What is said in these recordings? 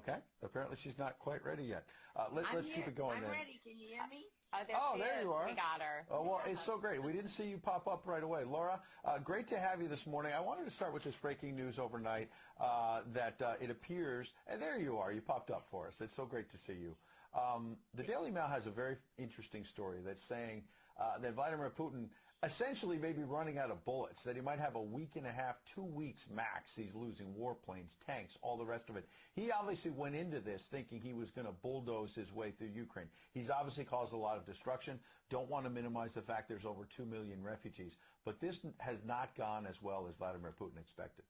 Okay. Apparently she's not quite ready yet. Let's keep it going then. I'm ready. Can you hear me? There you are. We got her. Oh, well, it's so great. We didn't see you pop up right away. Laura, great to have you this morning. I wanted to start with this breaking news overnight that it appears, and there you are. You popped up for us. It's so great to see you. The Daily Mail has a very interesting story that's saying that Vladimir Putin essentially may be running out of bullets, that he might have a week and a half, 2 weeks max. He's losing warplanes, tanks, all the rest of it. He obviously went into this thinking he was going to bulldoze his way through Ukraine. He's obviously caused a lot of destruction. Don't want to minimize the fact there's over 2 million refugees. But this has not gone as well as Vladimir Putin expected.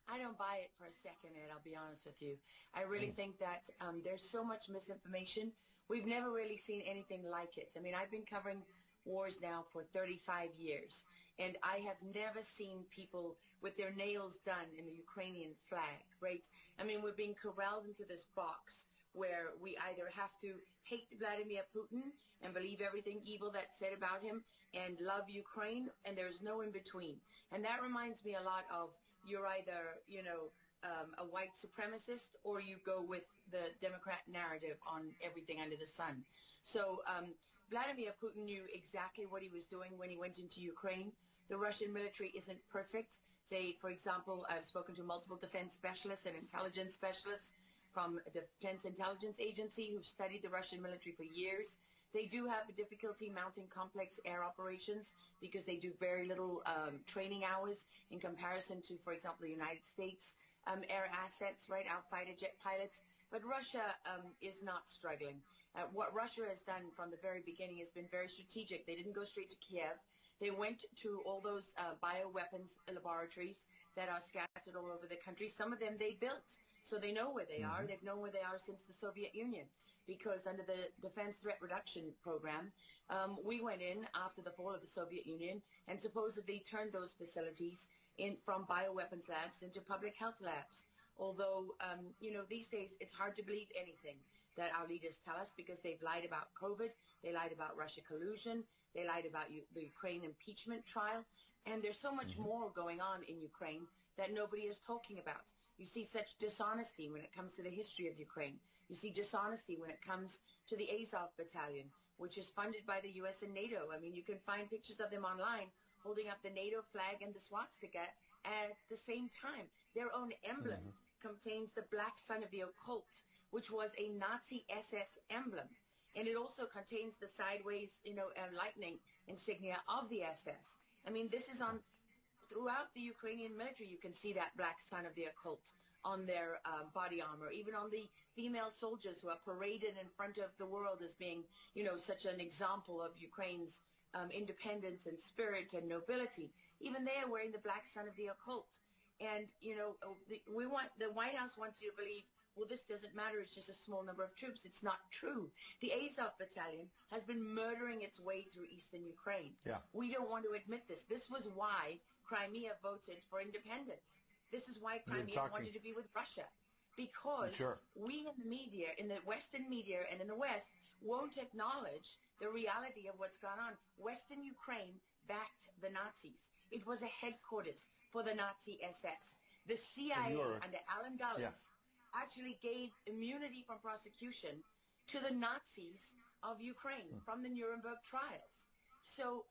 I don't buy it for a second, Ed, I'll be honest with you. I really think that there's so much misinformation. We've never really seen anything like it. I mean, I've been covering wars now for 35 years, and I have never seen people with their nails done in the Ukrainian flag, right? I mean, we're being corralled into this box where we either have to hate Vladimir Putin and believe everything evil that's said about him and love Ukraine, and there's no in between. And that reminds me a lot of you're either, a white supremacist or you go with the Democrat narrative on everything under the sun. So Vladimir Putin knew exactly what he was doing when he went into Ukraine. The Russian military isn't perfect. They, for example, I've spoken to multiple defense specialists and intelligence specialists from a Defense Intelligence Agency who've studied the Russian military for years. They do have a difficulty mounting complex air operations because they do very little training hours in comparison to, for example, the United States air assets, right, our fighter jet pilots. But Russia is not struggling. What Russia has done from the very beginning has been very strategic. They didn't go straight to Kiev. They went to all those bioweapons laboratories that are scattered all over the country. Some of them they built, so they know where they are. They've known where they are since the Soviet Union, because under the Defense Threat Reduction Program, we went in after the fall of the Soviet Union and supposedly turned those facilities from bioweapons labs into public health labs. Although, these days it's hard to believe anything that our leaders tell us because they've lied about COVID, they lied about Russia collusion, they lied about the Ukraine impeachment trial, and there's so much more going on in Ukraine that nobody is talking about. You see such dishonesty when it comes to the history of Ukraine. You see dishonesty when it comes to the Azov Battalion, which is funded by the U.S. and NATO. I mean, you can find pictures of them online holding up the NATO flag and the swastika at the same time. Their own emblem contains the black sun of the occult, which was a Nazi SS emblem. And it also contains the sideways, lightning insignia of the SS. I mean, this is on throughout the Ukrainian military. You can see that black sun of the occult on their body armor, even on the female soldiers who are paraded in front of the world as being, such an example of Ukraine's independence and spirit and nobility. Even they are wearing the black sun of the occult. And, the White House wants you to believe, well, this doesn't matter. It's just a small number of troops. It's not true. The Azov Battalion has been murdering its way through eastern Ukraine. Yeah. We don't want to admit this. This was why Crimea voted for independence. This is why Crimea wanted to be with Russia. Because we in the media, in the Western media and in the West, won't acknowledge the reality of what's gone on. Western Ukraine backed the Nazis. It was a headquarters for the Nazi SS. The CIA under Alan Dulles actually gave immunity from prosecution to the Nazis of Ukraine from the Nuremberg trials. So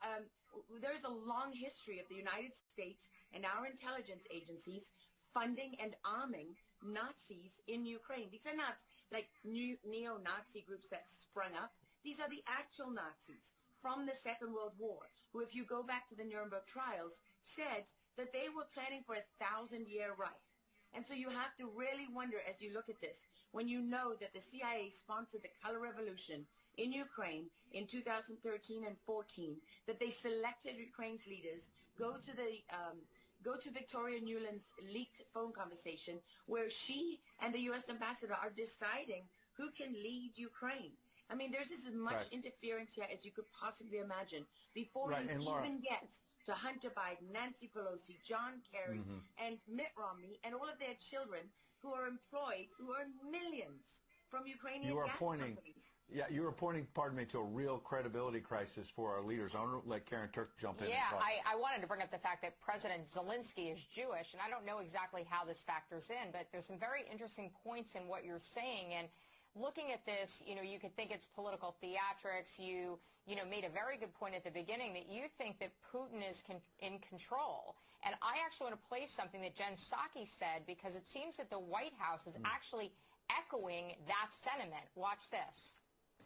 there's a long history of the United States and our intelligence agencies funding and arming Nazis in Ukraine. These are not like new neo-Nazi groups that sprung up. These are the actual Nazis from the Second World War, who, if you go back to the Nuremberg trials, said that they were planning for a 1,000-year Reich. And so you have to really wonder as you look at this, when you know that the CIA sponsored the color revolution in Ukraine in 2013 and 14, that they selected Ukraine's leaders, go to Victoria Nuland's leaked phone conversation where she and the U.S. ambassador are deciding who can lead Ukraine. I mean, there's as much interference here as you could possibly imagine before you even get to Hunter Biden, Nancy Pelosi, John Kerry, and Mitt Romney, and all of their children who are employed, who earn millions from Ukrainian You are gas pointing, companies. yeah, you are pointing, pardon me, to a real credibility crisis for our leaders. I want to let Karen Turk jump in. Yeah, I wanted to bring up the fact that President Zelensky is Jewish, and I don't know exactly how this factors in, but there's some very interesting points in what you're saying. And looking at this, you could think it's political theatrics. You made a very good point at the beginning that you think that Putin is in control. And I actually want to play something that Jen Psaki said, because it seems that the White House is actually echoing that sentiment. Watch this.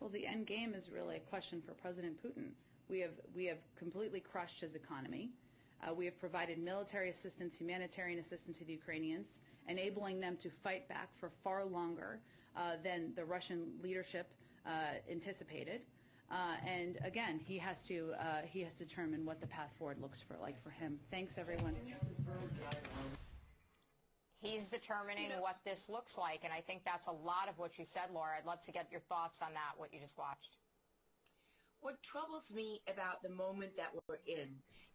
Well, the end game is really a question for President Putin. We have completely crushed his economy. We have provided military assistance, humanitarian assistance to the Ukrainians, enabling them to fight back for far longer than the Russian leadership anticipated. And again, he has to determine what the path forward looks like for him. Thanks, everyone. He's determining what this looks like, and I think that's a lot of what you said, Laura. I'd love to get your thoughts on that, what you just watched. What troubles me about the moment that we're in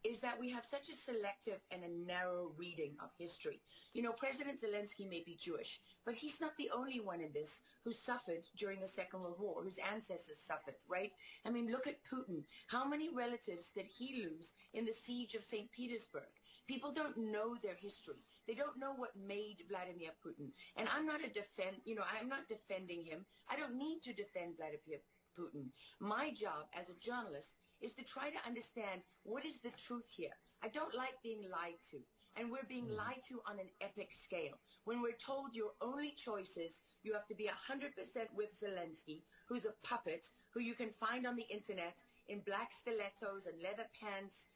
is that we have such a selective and a narrow reading of history. President Zelensky may be Jewish, but he's not the only one in this who suffered during the Second World War, whose ancestors suffered, right? I mean, look at Putin. How many relatives did he lose in the siege of St. Petersburg? People don't know their history. They don't know what made Vladimir Putin. And I'm not I'm not defending him. I don't need to defend Vladimir Putin. My job as a journalist is to try to understand what is the truth here. I don't like being lied to. And we're being lied to on an epic scale. When we're told your only choice is you have to be 100% with Zelensky, who's a puppet, who you can find on the internet in black stilettos and leather pants,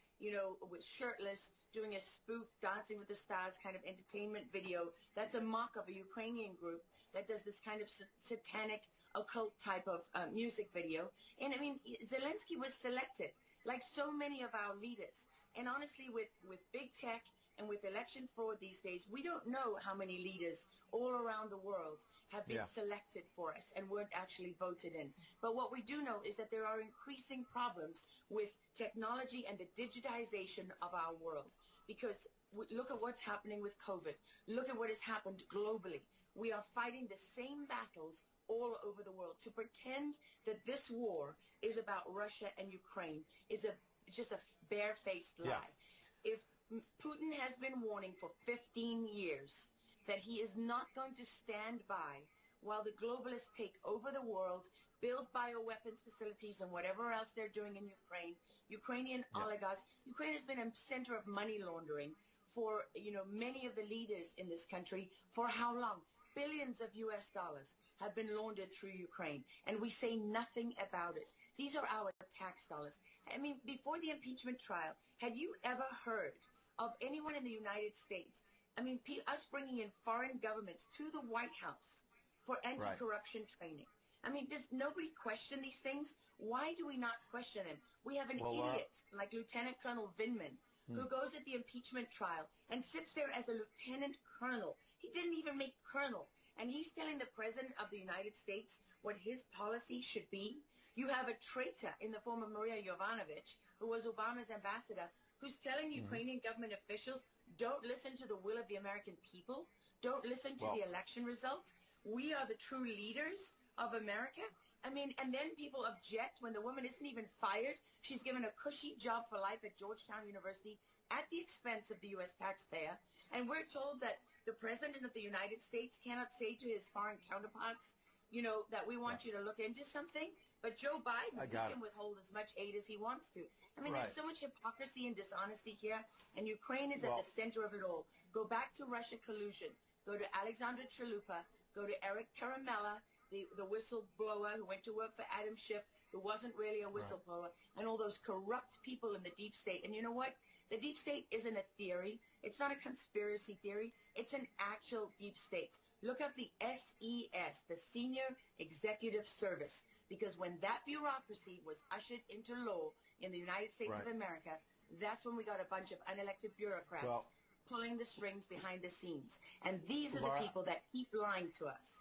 with shirtless, doing a spoof Dancing with the Stars kind of entertainment video. That's a mock of a Ukrainian group that does this kind of satanic occult type of music video. And I mean, Zelensky was selected, like so many of our leaders. And honestly, with big tech and with election fraud these days, we don't know how many leaders all around the world have been selected for us and weren't actually voted in. But what we do know is that there are increasing problems with technology and the digitization of our world. Because look at what's happening with COVID. Look at what has happened globally. We are fighting the same battles all over the world. To pretend that this war is about Russia and Ukraine is just a barefaced lie. If Putin has been warning for 15 years that he is not going to stand by while the globalists take over the world, build bioweapons facilities and whatever else they're doing in Ukraine, Ukrainian oligarchs. Ukraine has been a center of money laundering for, many of the leaders in this country. For how long? Billions of US dollars have been laundered through Ukraine, and we say nothing about it. These are our tax dollars. I mean, before the impeachment trial, had you ever heard of anyone in the United States, us bringing in foreign governments to the White House for anti-corruption training? I mean, does nobody question these things? Why do we not question them? We have an idiot like Lieutenant Colonel Vindman who goes at the impeachment trial and sits there as a lieutenant colonel. He didn't even make colonel. And he's telling the President of the United States what his policy should be. You have a traitor in the form of Maria Yovanovitch, who was Obama's ambassador, who's telling Ukrainian government officials, don't listen to the will of the American people. Don't listen to the election results. We are the true leaders of America. I mean, and then people object when the woman isn't even fired. She's given a cushy job for life at Georgetown University at the expense of the U.S. taxpayer. And we're told that the President of the United States cannot say to his foreign counterparts, that we want you to look into something. But Joe Biden, he can withhold as much aid as he wants to. I mean, there's so much hypocrisy and dishonesty here, and Ukraine is at the center of it all. Go back to Russia collusion. Go to Alexander Chalupa. Go to Eric Karamella, the whistleblower who went to work for Adam Schiff, who wasn't really a whistleblower, and all those corrupt people in the deep state. And you know what? The deep state isn't a theory. It's not a conspiracy theory. It's an actual deep state. Look up the SES, the Senior Executive Service, because when that bureaucracy was ushered into law in the United States of America, that's when we got a bunch of unelected bureaucrats pulling the strings behind the scenes. And these are the people that keep lying to us.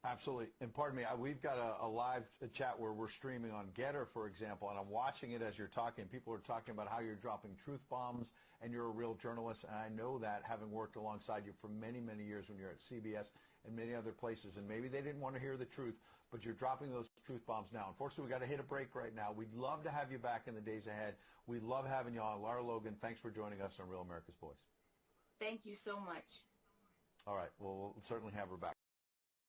Absolutely. And pardon me, we've got a live chat where we're streaming on Getter, for example, and I'm watching it as you're talking. People are talking about how you're dropping truth bombs and you're a real journalist. And I know that, having worked alongside you for many, many years when you're at CBS and many other places. And maybe they didn't want to hear the truth, but you're dropping those truth bombs now. Unfortunately, we got to hit a break right now. We'd love to have you back in the days ahead. We love having you on. Lara Logan, thanks for joining us on Real America's Voice. Thank you so much. All right. Well, we'll certainly have her back.